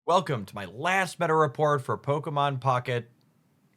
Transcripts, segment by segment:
Welcome to my last meta report for Pokemon Pocket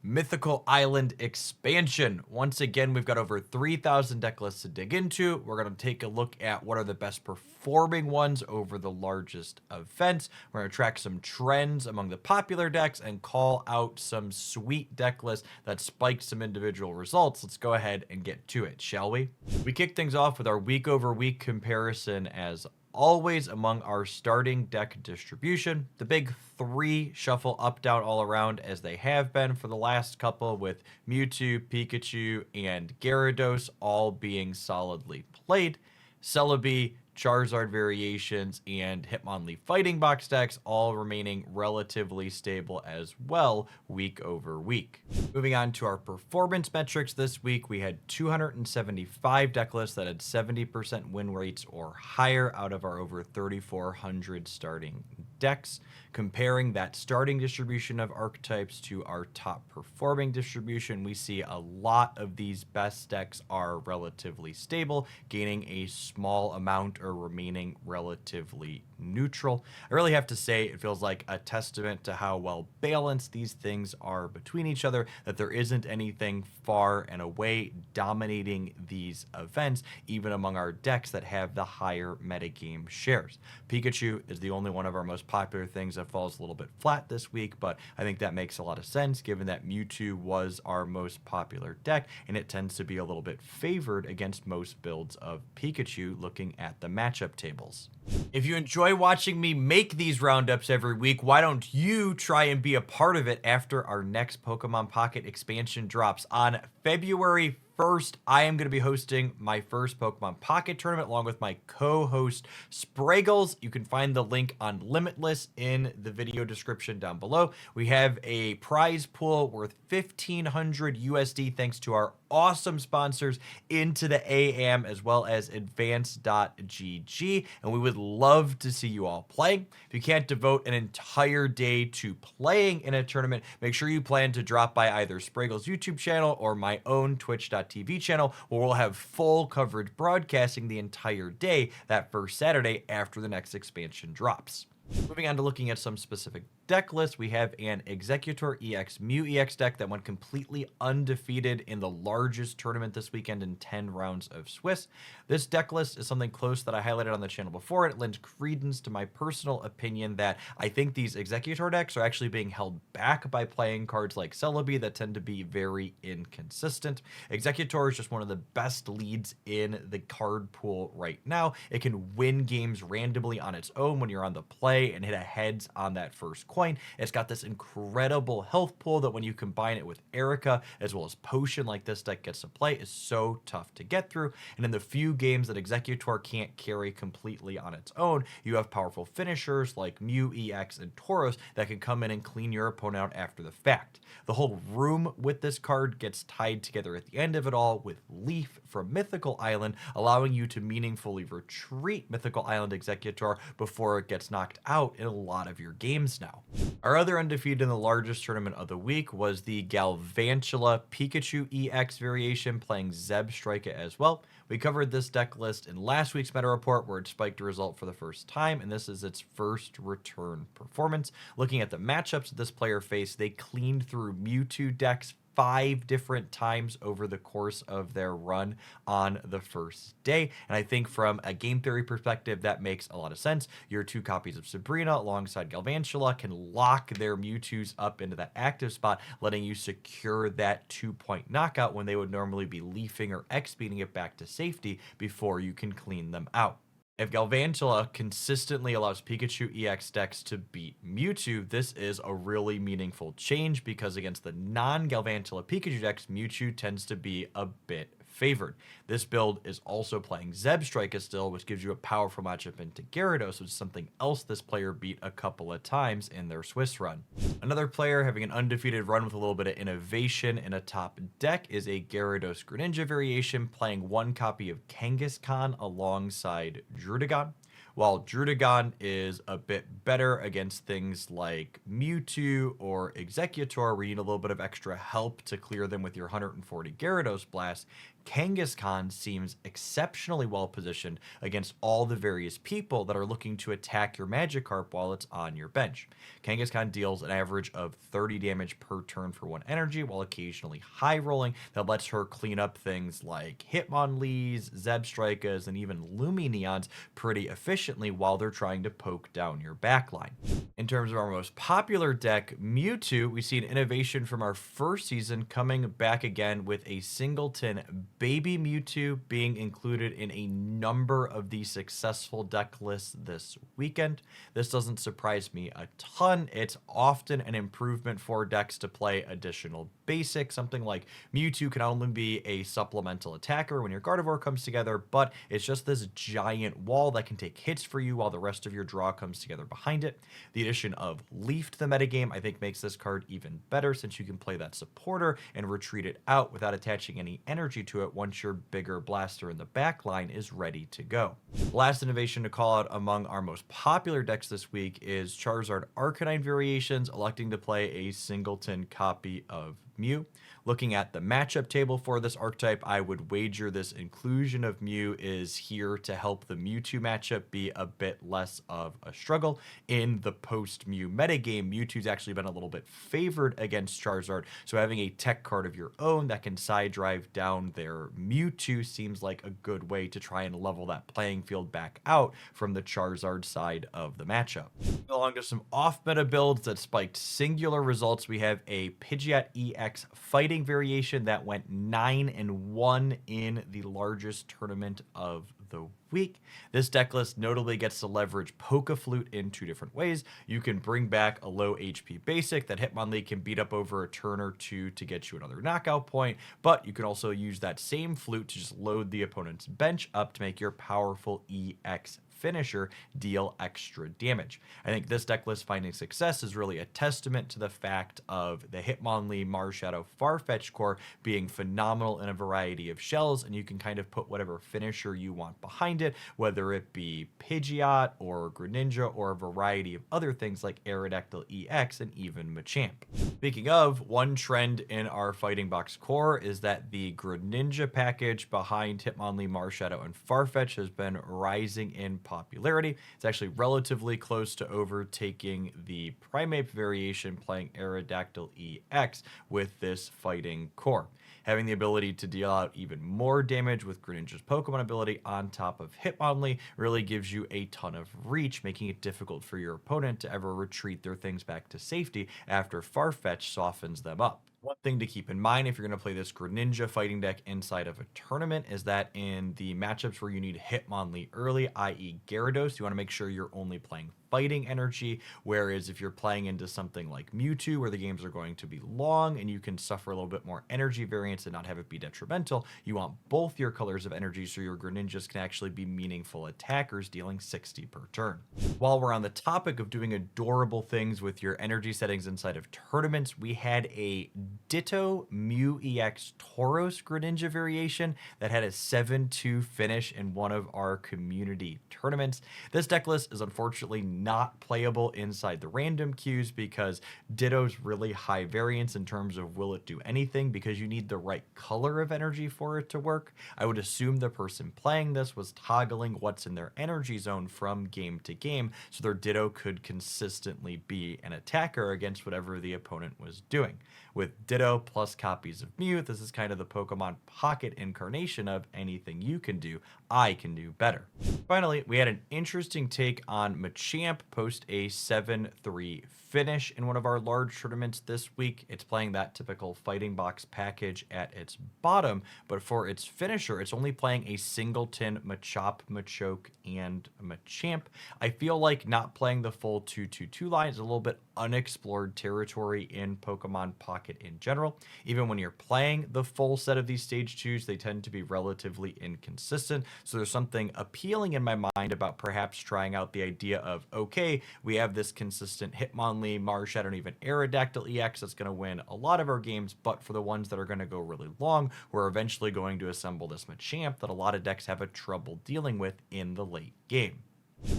Mythical Island expansion. Once again, we've got over 3,000 deck lists to dig into. We're going to take a look at what are the best performing ones over the largest events. We're going to track some trends among the popular decks and call out some sweet deck lists that spiked some individual results. Let's go ahead and get to it, shall we? We kick things off with our week over week comparison as always among our starting deck distribution. The big three shuffle up, down, all around as they have been for the last couple, with Mewtwo, Pikachu, and Gyarados all being solidly played. Celebi, Charizard variations, and Hitmonlee Fighting Box decks all remaining relatively stable as well week over week. Moving on to our performance metrics this week, we had 275 deck lists that had 70% win rates or higher out of our over 3,400 starting decks. Comparing that starting distribution of archetypes to our top performing distribution, we see a lot of these best decks are relatively stable, gaining a small amount or remaining relatively neutral. I really have to say it feels like a testament to how well balanced these things are between each other, that there isn't anything far and away dominating these events, even among our decks that have the higher metagame shares. Pikachu is the only one of our most popular things that falls a little bit flat this week, but I think that makes a lot of sense given that Mewtwo was our most popular deck, and it tends to be a little bit favored against most builds of Pikachu looking at the matchup tables. If you enjoy watching me make these roundups every week, why don't you try and be a part of it after our next Pokemon Pocket expansion drops on February 1st? I am going to be hosting my first Pokemon Pocket tournament along with my co-host Spraggles. You can find the link on Limitless in the video description down below. We have a prize pool worth 1,500 USD thanks to our awesome sponsors Into the AM as well as Advance.gg, and we would love to see you all playing. If you can't devote an entire day to playing in a tournament, make sure you plan to drop by either Spraggle's YouTube channel or my own Twitch.tv channel, where we'll have full coverage broadcasting the entire day that first Saturday after the next expansion drops. Moving on to looking at some specific deck lists, we have an Executor EX Mew EX deck that went completely undefeated in the largest tournament this weekend in 10 rounds of Swiss. This deck list is something close that I highlighted on the channel before. It lends credence to my personal opinion that I think these Executor decks are actually being held back by playing cards like Celebi that tend to be very inconsistent. Executor is just one of the best leads in the card pool right now. It can win games randomly on its own when you're on the play and hit a heads on that first coin. It's got this incredible health pool that when you combine it with Erica as well as Potion like this deck gets to play is so tough to get through. And in the few games that Executor can't carry completely on its own, you have powerful finishers like Mew EX and Tauros that can come in and clean your opponent out after the fact. The whole room with this card gets tied together at the end of it all with Leaf from Mythical Island, allowing you to meaningfully retreat Mythical Island Executor before it gets knocked out in a lot of your games now. Our other undefeated in the largest tournament of the week was the Galvantula Pikachu EX variation playing Zebstrika as well. We covered this deck list in last week's meta report where it spiked a result for the first time, and this is its first return performance. Looking at the matchups that this player faced, they cleaned through Mewtwo decks 5 different times over the course of their run on the first day. And I think from a game theory perspective, that makes a lot of sense. Your 2 copies of Sabrina alongside Galvantula can lock their Mewtwo's up into that active spot, letting you secure that 2-point knockout when they would normally be leafing or X-speeding it back to safety before you can clean them out. If Galvantula consistently allows Pikachu EX decks to beat Mewtwo, this is a really meaningful change because against the non-Galvantula Pikachu decks, Mewtwo tends to be a bit favored. This build is also playing Zebstrika still, which gives you a powerful matchup into Gyarados, which is something else this player beat a couple of times in their Swiss run. Another player having an undefeated run with a little bit of innovation in a top deck is a Gyarados Greninja variation playing 1 copy of Kangaskhan alongside Druddigon. While Druddigon is a bit better against things like Mewtwo or Executor, where you need a little bit of extra help to clear them with your 140 Gyarados Blast, Kangaskhan seems exceptionally well positioned against all the various people that are looking to attack your Magikarp while it's on your bench. Kangaskhan deals an average of 30 damage per turn for 1 energy, while occasionally high rolling that lets her clean up things like Hitmonlees, Zebstrikers, and even Lumineons pretty efficiently while they're trying to poke down your backline. In terms of our most popular deck, Mewtwo, we see an innovation from our first season coming back again with a singleton Baby Mewtwo being included in a number of the successful deck lists this weekend. This doesn't surprise me a ton. It's often an improvement for decks to play additional basics. Something like Mewtwo can only be a supplemental attacker when your Gardevoir comes together, but it's just this giant wall that can take hits for you while the rest of your draw comes together behind it. The addition of Leaf to the metagame, I think, makes this card even better since you can play that supporter and retreat it out without attaching any energy to it once your bigger blaster in the back line is ready to go. Last innovation to call out among our most popular decks this week is Charizard Arcanine variations electing to play a singleton copy of Mew. Looking at the matchup table for this archetype, I would wager this inclusion of Mew is here to help the Mewtwo matchup be a bit less of a struggle. In the post-Mew metagame, Mewtwo's actually been a little bit favored against Charizard, so having a tech card of your own that can side drive down their Mewtwo seems like a good way to try and level that playing field back out from the Charizard side of the matchup. Along to some off-meta builds that spiked singular results, we have a Pidgeot EX fighting variation that went 9-1 in the largest tournament of the week. This deck list notably gets to leverage Poke-Flute in 2 different ways. You can bring back a low HP basic that Hitmonlee can beat up over a turn or 2 to get you another knockout point, but you can also use that same flute to just load the opponent's bench up to make your powerful EX finisher deal extra damage. I think this deck list finding success is really a testament to the fact of the Hitmonlee, Marshadow, Farfetch core being phenomenal in a variety of shells, and you can kind of put whatever finisher you want behind it, whether it be Pidgeot or Greninja or a variety of other things like Aerodactyl EX and even Machamp. Speaking of, one trend in our Fighting Box core is that the Greninja package behind Hitmonlee, Marshadow, and Farfetch has been rising in popularity. It's actually relatively close to overtaking the Primeape variation playing Aerodactyl EX with this fighting core. Having the ability to deal out even more damage with Greninja's Pokemon ability on top of Hitmonlee really gives you a ton of reach, making it difficult for your opponent to ever retreat their things back to safety after Farfetch softens them up. One thing to keep in mind if you're going to play this Greninja fighting deck inside of a tournament is that in the matchups where you need Hitmonlee early, i.e. Gyarados, you want to make sure you're only playing fighting energy, whereas if you're playing into something like Mewtwo where the games are going to be long and you can suffer a little bit more energy variance and not have it be detrimental, you want both your colors of energy so your Greninjas can actually be meaningful attackers dealing 60 per turn. While we're on the topic of doing adorable things with your energy settings inside of tournaments, we had a Ditto Mew EX Tauros Greninja variation that had a 7-2 finish in one of our community tournaments. This deck list is unfortunately not playable inside the random queues because Ditto's really high variance in terms of will it do anything because you need the right color of energy for it to work. I would assume the person playing this was toggling what's in their energy zone from game to game so their Ditto could consistently be an attacker against whatever the opponent was doing. With Ditto plus copies of Mew, this is kind of the Pokemon Pocket incarnation of anything you can do, I can do better. Finally, we had an interesting take on Machamp post a 7-3 finish in one of our large tournaments this week. It's playing that typical Fighting Box package at its bottom, but for its finisher, it's only playing a singleton Machop, Machoke, and Machamp. I feel like not playing the full 2-2-2 line is a little bit unexplored territory in Pokemon Pocket in general. Even when you're playing the full set of these stage 2s, they tend to be relatively inconsistent. So there's something appealing in my mind about perhaps trying out the idea of, okay, we have this consistent Hitmonlee, Marshadow, and even Aerodactyl EX that's going to win a lot of our games, but for the ones that are going to go really long, we're eventually going to assemble this Machamp that a lot of decks have a trouble dealing with in the late game.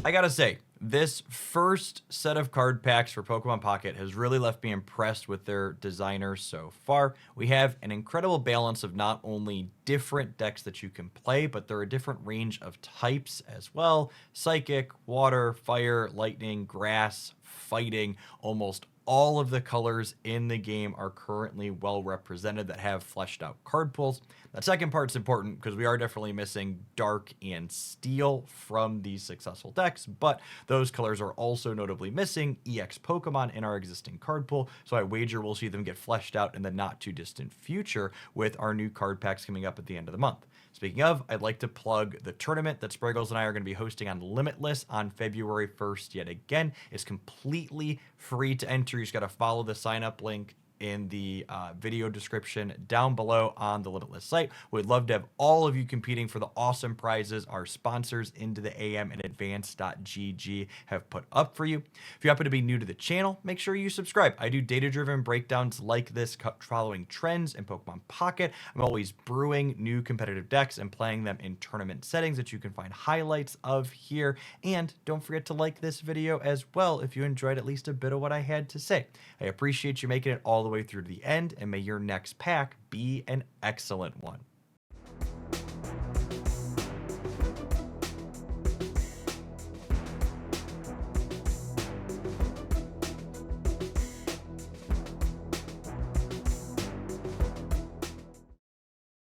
I gotta say, This first set of card packs for Pokemon Pocket has really left me impressed with their designers so far. We have an incredible balance of not only different decks that you can play, but there are a different range of types as well. Psychic, water, fire, lightning, grass, fighting, almost all of the colors in the game are currently well represented that have fleshed out card pools. That second part's important because we are definitely missing dark and steel from these successful decks, but those colors are also notably missing EX Pokemon in our existing card pool, so I wager we'll see them get fleshed out in the not too distant future with our new card packs coming up at the end of the month. Speaking of, I'd like to plug the tournament that Spriggles and I are going to be hosting on Limitless on February 1st yet again. It's completely free to enter. You just got to follow the sign up link in the video description down below on the Limitless site. We'd love to have all of you competing for the awesome prizes our sponsors Into the AM and Advance.gg have put up for you. If you happen to be new to the channel, make sure you subscribe. I do data-driven breakdowns like this, following trends in Pokemon Pocket. I'm always brewing new competitive decks and playing them in tournament settings that you can find highlights of here. And don't forget to like this video as well if you enjoyed at least a bit of what I had to say. I appreciate you making it all the way through to the end, and may your next pack be an excellent one.